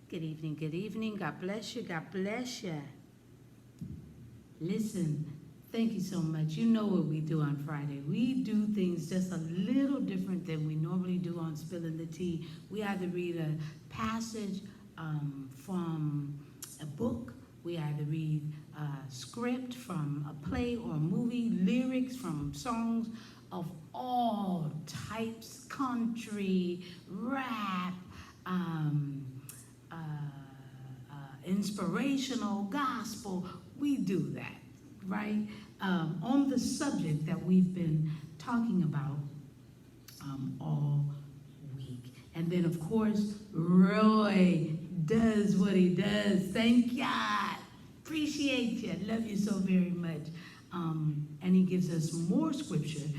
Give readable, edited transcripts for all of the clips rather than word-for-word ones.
Good evening, good evening. God bless you, God bless you. Listen, thank you so much. You know what we do on Friday. We do things just a little different than we normally do on Spilling the Tea. We either read a passage from a book, we either read a script from a play or a movie, lyrics from songs of all types, country, rap, inspirational, gospel. We do that, right? On the subject that we've been talking about all week. And then, of course, Roy does what he does. Thank God. Appreciate you. Love you so very much. And he gives us more scripture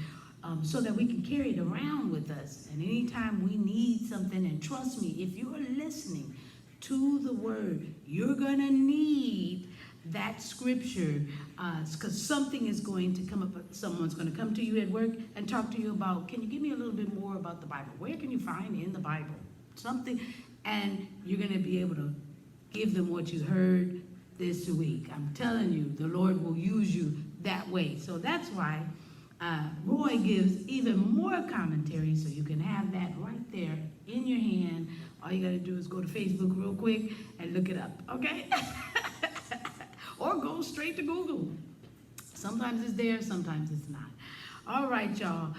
so that we can carry it around with us. And anytime we need something, and trust me, if you are listening to the word, you're going to need that scripture because something is going to come up. Someone's going to come to you at work and talk to you about, can you give me a little bit more about the Bible? Where can you find in the Bible something? And you're going to be able to give them what you heard this week. I'm telling you, the Lord will use you that way. So that's why Roy gives even more commentary, so you can have that right there in your hand. All you got to do is go to Facebook real quick and look it up, okay? Or go straight to Google. Sometimes it's there, sometimes it's not. All right, y'all.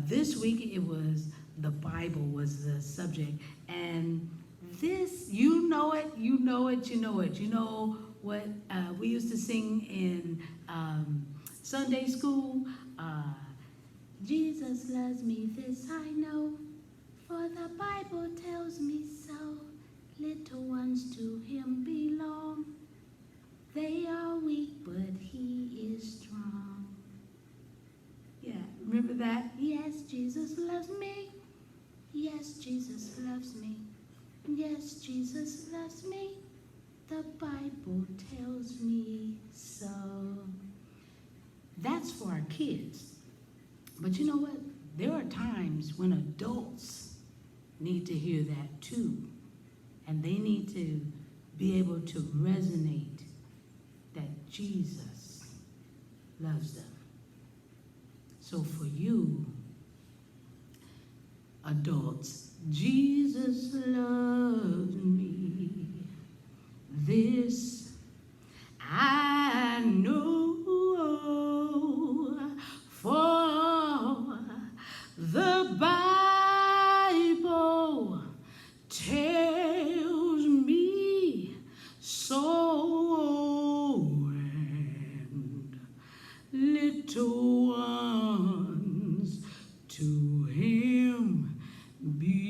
This week it was the Bible was the subject. And this, you know it, you know it, you know it. You know what we used to sing in Sunday school? Jesus loves me, this I know, for the Bible tells me so. Little ones to him belong. They are weak, but he is strong. Yeah, remember that? Yes, Jesus loves me. Yes, Jesus loves me. Yes, Jesus loves me. The Bible tells me so. That's for our kids. But you know what? There are times when adults need to hear that too. And they need to be able to resonate that Jesus loves them. So for you, adults, Jesus loves me. This I know, for the Bible tells me so, and little ones to him belong.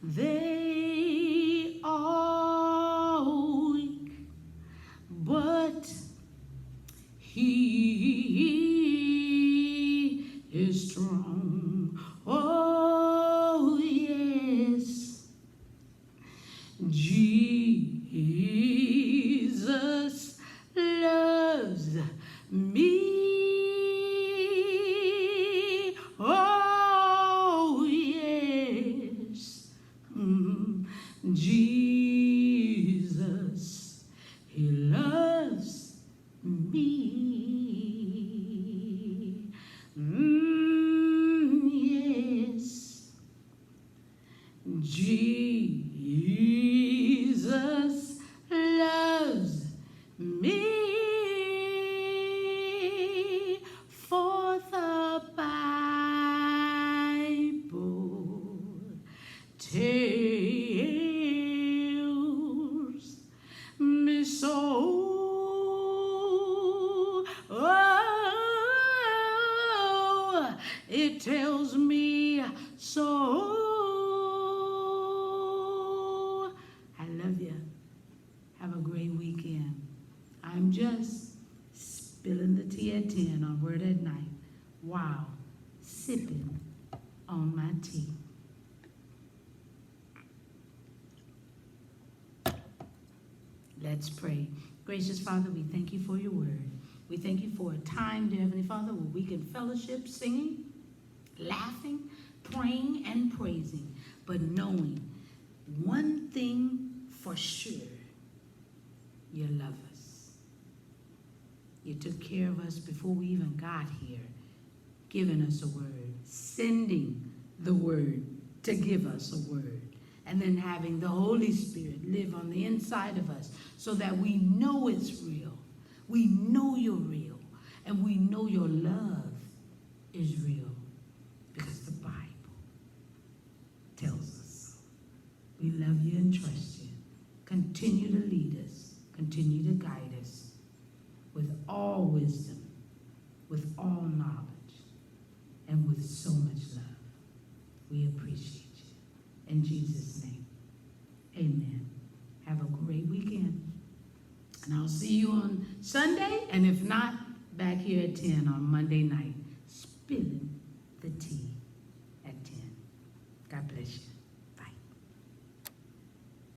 They are weak, but he is strong. Oh, yes. Jesus loves me. Oh, yes. Jesus, he loves me. Yes. Jesus loves me, for the Bible tells me so. Oh, it tells me so. I love you. Have a great weekend. I'm just spilling the tea at 10 on Word at Night. Wow. Sipping on my tea. Let's pray. Gracious Father, we thank you for your word. We thank you for a time, dear Heavenly Father, where we can fellowship, singing, laughing, praying and praising, but knowing one thing for sure: you love us. You took care of us before we even got here, giving us a word, sending the word to give us a word, and then having the Holy Spirit live on the inside of us so that we know it's real. We know you're real, and we know your love is real because the Bible tells us so. We love you and trust you. Continue to lead us. Continue to guide us with all wisdom, with all knowledge, and with so much love. We appreciate you. In Jesus' name, amen. Have a great weekend. And I'll see you on Sunday, and if not, back here at 10 on Monday night, spilling the tea at 10. God bless you.